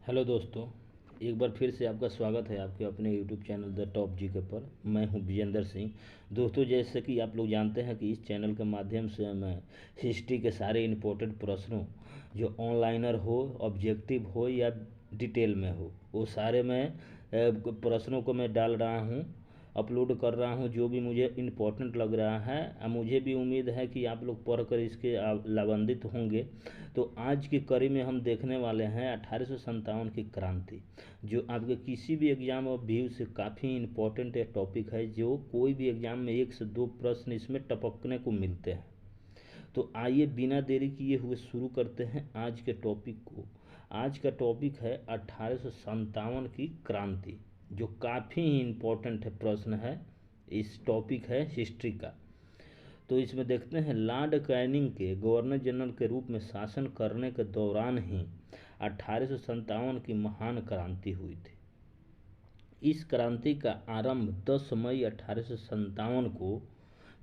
Hello दोस्तों, एक बार फिर से आपका स्वागत है आपके अपने YouTube channel the top GK पर। मैं हूं विजेंद्र सिंह। दोस्तों, जैसे कि आप लोग जानते हैं कि इस चैनल के माध्यम से मैं हिस्ट्री के सारे इम्पोर्टेंट प्रश्नों, जो ऑनलाइनर हो, ऑब्जेक्टिव हो या डिटेल में हो, वो सारे मैं प्रश्नों को मैं डाल रहा हूं, अपलोड कर रहा हूं जो भी मुझे इम्पोर्टेंट लग रहा है। मुझे भी उम्मीद है कि आप लोग पढ़कर इसके लाभान्वित होंगे। तो आज की कड़ी में हम देखने वाले हैं 1857 की क्रांति, जो आपके किसी भी एग्जाम और व्यू से काफ़ी इम्पोर्टेंट एक टॉपिक है, जो कोई भी एग्जाम में 1 से 2 प्रश्न इसमें टपकने को मिलते हैं। तो आइए बिना देरी किए हुए शुरू करते हैं आज के टॉपिक को। आज का टॉपिक है 1857 की क्रांति, जो काफ़ी ही इम्पोर्टेंट है प्रश्न है। इस टॉपिक है हिस्ट्री का। तो इसमें देखते हैं, लॉर्ड कैनिंग के गवर्नर जनरल के रूप में शासन करने के दौरान ही 1857 की महान क्रांति हुई थी। इस क्रांति का आरंभ 10 मई 1857 को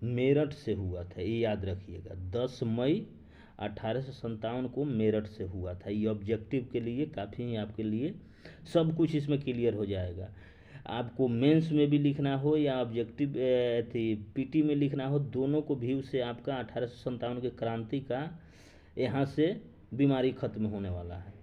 मेरठ से हुआ था। ये याद रखिएगा, 10 मई 1857 को मेरठ से हुआ था। ये ऑब्जेक्टिव के लिए काफ़ी आपके लिए सब कुछ इसमें क्लियर हो जाएगा। आपको मेंस में भी लिखना हो या ऑब्जेक्टिव थी पीटी में लिखना हो, दोनों को व्यू से आपका 1857 के क्रांति का यहाँ से बीमारी खत्म होने वाला है।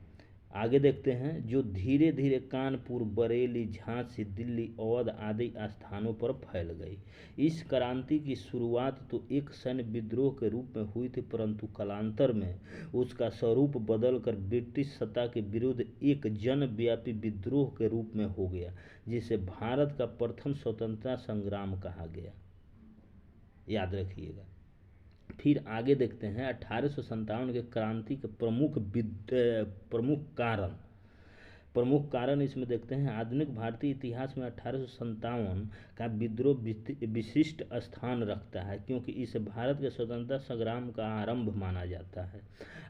आगे देखते हैं, जो धीरे धीरे कानपुर, बरेली, झांसी, दिल्ली, अवध आदि स्थानों पर फैल गई। इस क्रांति की शुरुआत तो एक सैन्य विद्रोह के रूप में हुई थी, परंतु कालांतर में उसका स्वरूप बदलकर ब्रिटिश सत्ता के विरुद्ध एक जनव्यापी विद्रोह के रूप में हो गया, जिसे भारत का प्रथम स्वतंत्रता संग्राम कहा गया। याद रखिएगा। फिर आगे देखते हैं 1857 के क्रांति के प्रमुख कारण इसमें देखते हैं। आधुनिक भारतीय इतिहास में 1857 का विद्रोह विशिष्ट स्थान रखता है, क्योंकि इसे भारत के स्वतंत्रता संग्राम का आरंभ माना जाता है।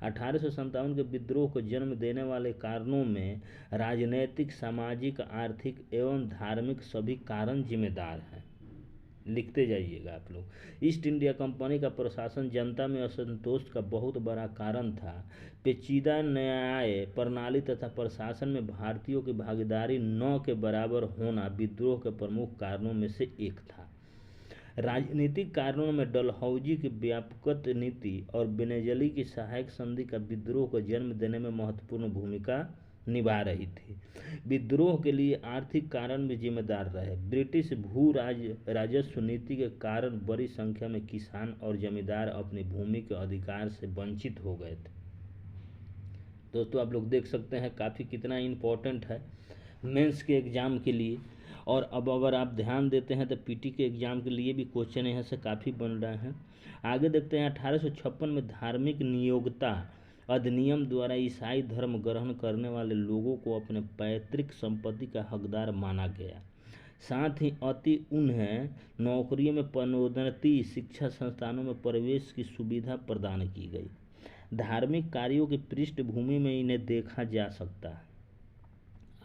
1857 के विद्रोह को जन्म देने वाले कारणों में राजनैतिक, सामाजिक, आर्थिक एवं धार्मिक सभी कारण जिम्मेदार हैं। लिखते जाइएगा आप लोग। ईस्ट इंडिया कंपनी का प्रशासन जनता में असंतोष का बहुत बड़ा कारण था। पेचीदा न्याय प्रणाली तथा प्रशासन में भारतीयों की भागीदारी न के बराबर होना विद्रोह के प्रमुख कारणों में से एक था। राजनीतिक कारणों में डलहौजी की व्यापक नीति और बेनेजली की सहायक संधि का विद्रोह को जन्म देने में महत्वपूर्ण भूमिका निभा रही थी। विद्रोह के लिए आर्थिक कारण भी जिम्मेदार रहे। ब्रिटिश भू राजस्व नीति के कारण बड़ी संख्या में किसान और जमींदार अपनी भूमि के अधिकार से वंचित हो गए थे। दोस्तों, आप लोग देख सकते हैं काफ़ी कितना इम्पोर्टेंट है मेंस के एग्ज़ाम के लिए। और अब अगर आप ध्यान देते हैं तो पीटी के एग्ज़ाम के लिए भी क्वेश्चन यहाँ से काफ़ी बन रहे हैं। आगे देखते हैं, 1856 में धार्मिक नियोक्ता अधिनियम द्वारा ईसाई धर्म ग्रहण करने वाले लोगों को अपने पैतृक संपत्ति का हकदार माना गया। साथ ही उन्हें नौकरियों में पदोन्नति, शिक्षा संस्थानों में प्रवेश की सुविधा प्रदान की गई। धार्मिक कार्यों की पृष्ठभूमि में इन्हें देखा जा सकता है।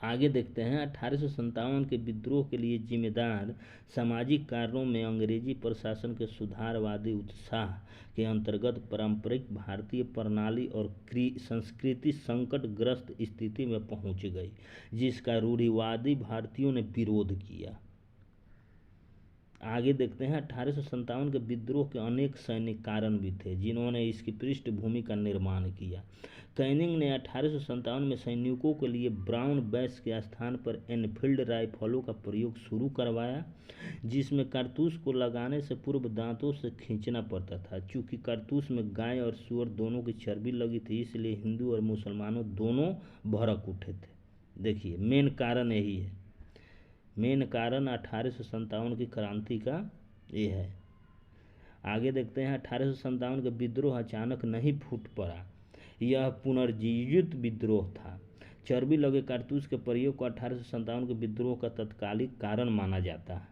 आगे देखते हैं, 1857 के विद्रोह के लिए जिम्मेदार सामाजिक कारणों में अंग्रेजी प्रशासन के सुधारवादी उत्साह के अंतर्गत पारंपरिक भारतीय प्रणाली और संस्कृति संकटग्रस्त स्थिति में पहुंच गई, जिसका रूढ़िवादी भारतीयों ने विरोध किया। आगे देखते हैं, 1857 के विद्रोह के अनेक सैनिक कारण भी थे जिन्होंने इसकी पृष्ठभूमि का निर्माण किया। कैनिंग ने 1857 में सैनिकों के लिए ब्राउन बैस के स्थान पर एनफील्ड राइफलों का प्रयोग शुरू करवाया, जिसमें कारतूस को लगाने से पूर्व दांतों से खींचना पड़ता था। चूँकि कारतूस में गाय और सूअर दोनों की चर्बी लगी थी, इसलिए हिंदू और मुसलमानों दोनों भड़क उठे थे। देखिए, मेन कारण यही है। मेन कारण 1857 की क्रांति का ये है। आगे देखते हैं, 1857 का विद्रोह अचानक नहीं फूट पड़ा, यह पुनर्जीवित विद्रोह था। चर्बी लगे कारतूस के प्रयोग को 1857 के विद्रोह का तत्कालिक कारण माना जाता है।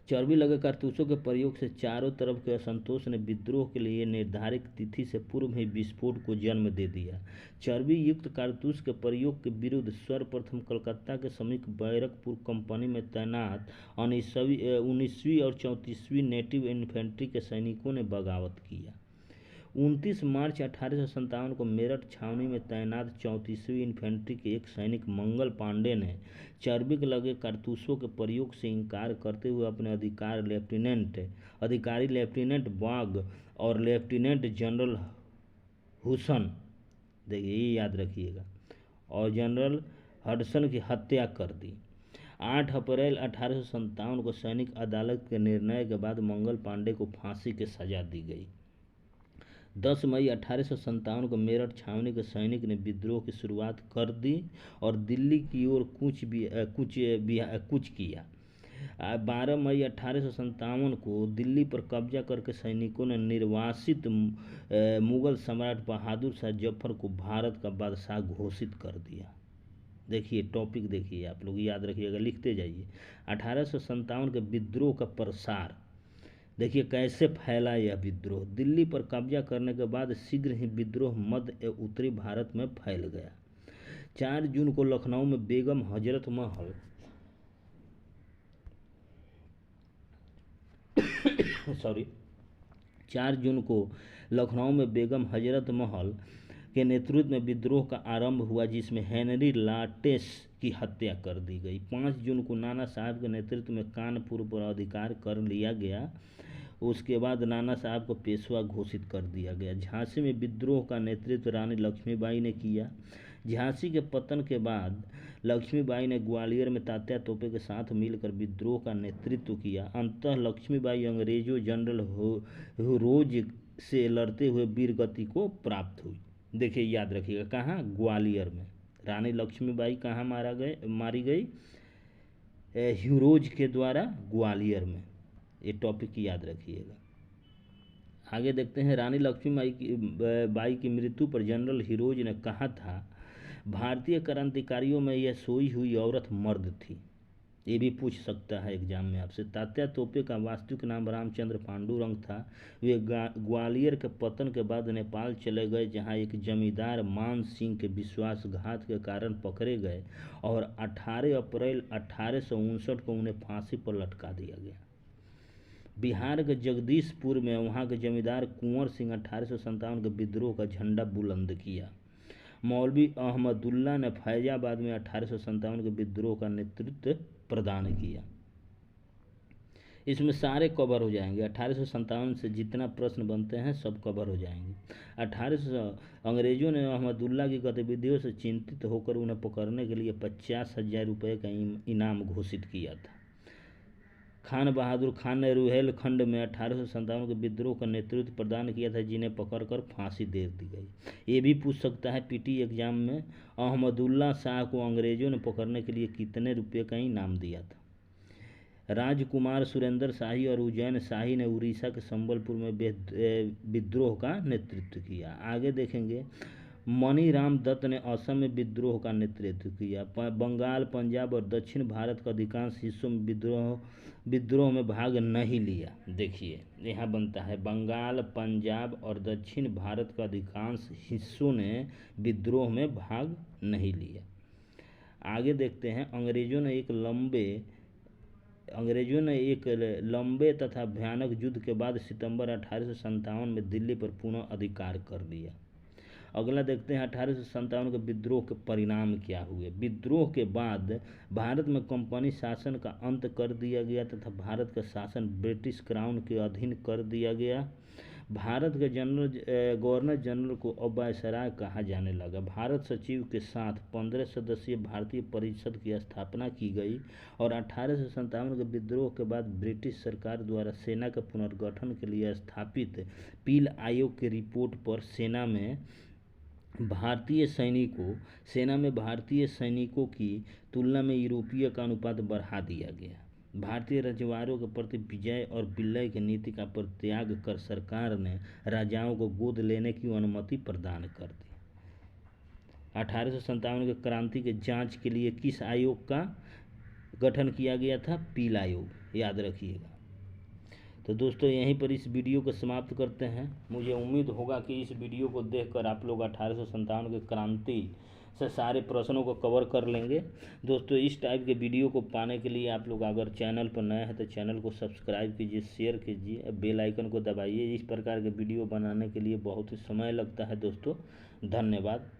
चर्बी लगे कारतूसों के प्रयोग से चारों तरफ के असंतोष ने विद्रोह के लिए निर्धारित तिथि से पूर्व ही विस्फोट को जन्म दे दिया। चर्बी युक्त कारतूस के प्रयोग के विरुद्ध सर्वप्रथम कलकत्ता के समीप बैरकपुर कंपनी में तैनात 19वीं और 34वीं नेटिव इन्फेंट्री के सैनिकों ने बगावत किया। 29 मार्च 1857 को मेरठ छावनी में तैनात 34वीं इन्फेंट्री के एक सैनिक मंगल पांडे ने चर्बी के लगे कारतूसों के प्रयोग से इनकार करते हुए अपने अधिकारी लेफ्टिनेंट बाग और लेफ्टिनेंट जनरल हुसन, देखिए ये याद रखिएगा, और जनरल हडसन की हत्या कर दी। 8 अप्रैल 1857 को सैनिक अदालत के निर्णय के बाद मंगल पांडे को फांसी की सजा दी गई। 10 मई 1857 को मेरठ छावनी के सैनिक ने विद्रोह की शुरुआत कर दी और दिल्ली की ओर कूच किया। 12 मई 1857 को दिल्ली पर कब्जा करके सैनिकों ने निर्वासित मुगल सम्राट बहादुर शाह जफर को भारत का बादशाह घोषित कर दिया। देखिए टॉपिक, देखिए आप लोग याद रखिएगा, लिखते जाइए। 1857 के विद्रोह का प्रसार, देखिए कैसे फैला यह विद्रोह। दिल्ली पर कब्जा करने के बाद शीघ्र ही विद्रोह मध्य एवं उत्तरी भारत में फैल गया। 4 जून को लखनऊ में बेगम हजरत महल सॉरी 4 जून को लखनऊ में बेगम हजरत महल के नेतृत्व में विद्रोह का आरंभ हुआ, जिसमें हेनरी लाटेस की हत्या कर दी गई। 5 जून को नाना साहब के नेतृत्व में कानपुर पर अधिकार कर लिया गया। उसके बाद नाना साहब को पेशवा घोषित कर दिया गया। झांसी में विद्रोह का नेतृत्व रानी लक्ष्मीबाई ने किया। झांसी के पतन के बाद लक्ष्मीबाई ने ग्वालियर में तात्या तोपे के साथ मिलकर विद्रोह का नेतृत्व किया। अंततः लक्ष्मीबाई अंग्रेजों जनरल हुरोज से लड़ते हुए वीरगति को प्राप्त हुई। देखिए याद रखिएगा, कहाँ? ग्वालियर में। रानी लक्ष्मीबाई कहाँ मारी गई? हुरोज के द्वारा ग्वालियर में। ये टॉपिक याद रखिएगा। आगे देखते हैं, रानी लक्ष्मीबाई की मृत्यु पर जनरल हिरोज ने कहा था, भारतीय क्रांतिकारियों में यह सोई हुई औरत मर्द थी। ये भी पूछ सकता है एग्जाम में आपसे। तात्या तोपे का वास्तविक नाम रामचंद्र पांडुरंग था। वे ग्वालियर के पतन के बाद नेपाल चले गए, जहां एक जमींदार मान सिंह के विश्वासघात के कारण पकड़े गए और 18 अप्रैल 1859 को उन्हें फांसी पर लटका दिया गया। बिहार के जगदीशपुर में वहाँ के जमींदार कुंवर सिंह 1857 के विद्रोह का झंडा बुलंद किया। मौलवी अहमदुल्ला ने फैजाबाद में 1857 के विद्रोह का नेतृत्व प्रदान किया। इसमें सारे कवर हो जाएंगे। 1857 से जितना प्रश्न बनते हैं सब कवर हो जाएंगे। 1800 अंग्रेजों ने अहमदुल्ला की गतिविधियों से चिंतित होकर उन्हें पकड़ने के लिए 50,000 रुपये का इनाम घोषित किया था। खान बहादुर खान ने रुहेलखंड में 1857 के विद्रोह का नेतृत्व प्रदान किया था, जिन्हें पकड़कर फांसी दे दी गई। ये भी पूछ सकता है पीटी एग्जाम में, अहमदुल्ला शाह को अंग्रेजों ने पकड़ने के लिए कितने रुपये का इनाम दिया था। राजकुमार सुरेंद्र शाही और उज्जैन शाही ने उड़ीसा के संबलपुर में विद्रोह का नेतृत्व किया। आगे देखेंगे, मणिराम दत्त ने असम में विद्रोह का नेतृत्व किया। बंगाल, पंजाब और दक्षिण भारत के अधिकांश हिस्सों में विद्रोह में भाग नहीं लिया। देखिए यहाँ बनता है, बंगाल, पंजाब और दक्षिण भारत के अधिकांश हिस्सों ने विद्रोह में भाग नहीं लिया। आगे देखते हैं, अंग्रेजों ने एक लंबे तथा भयानक युद्ध के बाद सितंबर 1857 में दिल्ली पर पुनः अधिकार कर लिया। अगला देखते हैं, 1857 के विद्रोह के परिणाम क्या हुए। विद्रोह के बाद भारत में कंपनी शासन का अंत कर दिया गया तथा भारत का शासन ब्रिटिश क्राउन के अधीन कर दिया गया। भारत के गवर्नर जनरल को अब वायसराय कहा जाने लगा। भारत सचिव के साथ 15 सदस्यीय भारतीय परिषद की स्थापना की गई और 1857 के विद्रोह के बाद ब्रिटिश सरकार द्वारा सेना के पुनर्गठन के लिए स्थापित पील आयोग की रिपोर्ट पर सेना में भारतीय सैनिकों की तुलना में यूरोपीय का अनुपात बढ़ा दिया गया। भारतीय रजवाड़ों के प्रति विजय और विलय की नीति का परित्याग कर सरकार ने राजाओं को गोद लेने की अनुमति प्रदान कर दी। 1857 के क्रांति के जांच के लिए किस आयोग का गठन किया गया था? पील आयोग, याद रखिएगा। तो दोस्तों यहीं पर इस वीडियो को समाप्त करते हैं। मुझे उम्मीद होगा कि इस वीडियो को देखकर आप लोग 1857 के क्रांति से सारे प्रश्नों को कवर कर लेंगे। दोस्तों इस टाइप के वीडियो को पाने के लिए आप लोग अगर चैनल पर नए हैं तो चैनल को सब्सक्राइब कीजिए, शेयर कीजिए, बेल आइकन को दबाइए। इस प्रकार के वीडियो बनाने के लिए बहुत ही समय लगता है दोस्तों। धन्यवाद।